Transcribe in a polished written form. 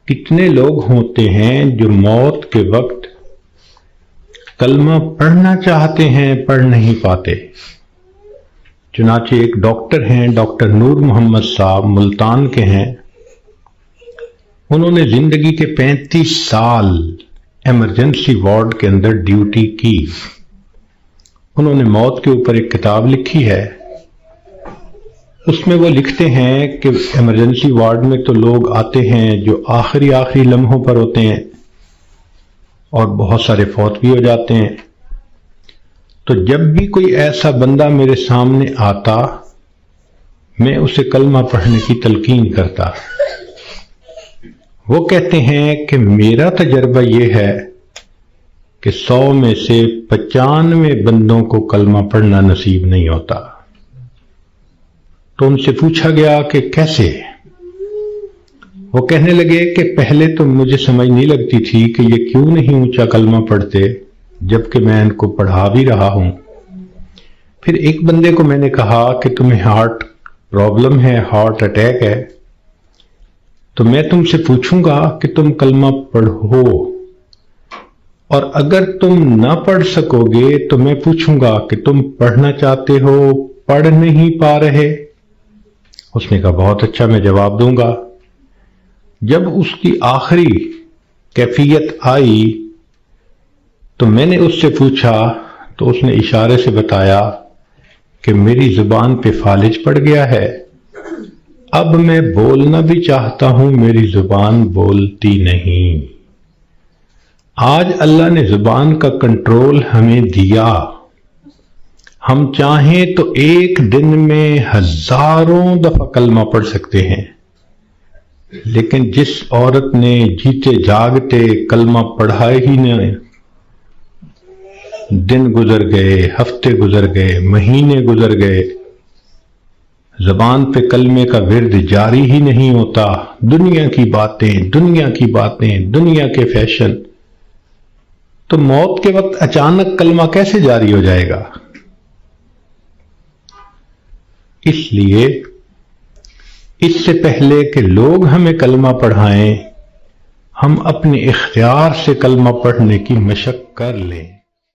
کتنے لوگ ہوتے ہیں جو موت کے وقت کلمہ پڑھنا چاہتے ہیں، پڑھ نہیں پاتے۔ چنانچہ ایک ڈاکٹر ہیں، ڈاکٹر نور محمد صاحب، ملتان کے ہیں۔ انہوں نے زندگی کے 35 سال ایمرجنسی وارڈ کے اندر ڈیوٹی کی۔ انہوں نے موت کے اوپر ایک کتاب لکھی ہے۔ اس میں وہ لکھتے ہیں کہ ایمرجنسی وارڈ میں تو لوگ آتے ہیں جو آخری لمحوں پر ہوتے ہیں اور بہت سارے فوت بھی ہو جاتے ہیں۔ تو جب بھی کوئی ایسا بندہ میرے سامنے آتا، میں اسے کلمہ پڑھنے کی تلقین کرتا۔ وہ کہتے ہیں کہ میرا تجربہ یہ ہے کہ 100 میں سے 95 بندوں کو کلمہ پڑھنا نصیب نہیں ہوتا۔ تو ان سے پوچھا گیا کہ کیسے؟ وہ کہنے لگے کہ پہلے تو مجھے سمجھ نہیں لگتی تھی کہ یہ کیوں نہیں اونچا کلمہ پڑھتے جبکہ میں ان کو پڑھا بھی رہا ہوں۔ پھر ایک بندے کو میں نے کہا کہ تمہیں ہارٹ پرابلم ہے، ہارٹ اٹیک ہے، تو میں تم سے پوچھوں گا کہ تم کلمہ پڑھو، اور اگر تم نہ پڑھ سکو گے تو میں پوچھوں گا کہ تم پڑھنا چاہتے ہو، پڑھ نہیں پا رہے؟ اس نے کہا بہت اچھا، میں جواب دوں گا۔ جب اس کی آخری کیفیت آئی تو میں نے اس سے پوچھا تو اس نے اشارے سے بتایا کہ میری زبان پہ فالج پڑ گیا ہے، اب میں بولنا بھی چاہتا ہوں، میری زبان بولتی نہیں۔ آج اللہ نے زبان کا کنٹرول ہمیں دیا، ہم چاہیں تو ایک دن میں ہزاروں دفعہ کلمہ پڑھ سکتے ہیں، لیکن جس عورت نے جیتے جاگتے کلمہ پڑھائے ہی نہیں، دن گزر گئے، ہفتے گزر گئے، مہینے گزر گئے، زبان پہ کلمے کا ورد جاری ہی نہیں ہوتا، دنیا کی باتیں، دنیا کے فیشن، تو موت کے وقت اچانک کلمہ کیسے جاری ہو جائے گا؟ اس لیے اس سے پہلے کہ لوگ ہمیں کلمہ پڑھائیں، ہم اپنے اختیار سے کلمہ پڑھنے کی مشق کر لیں۔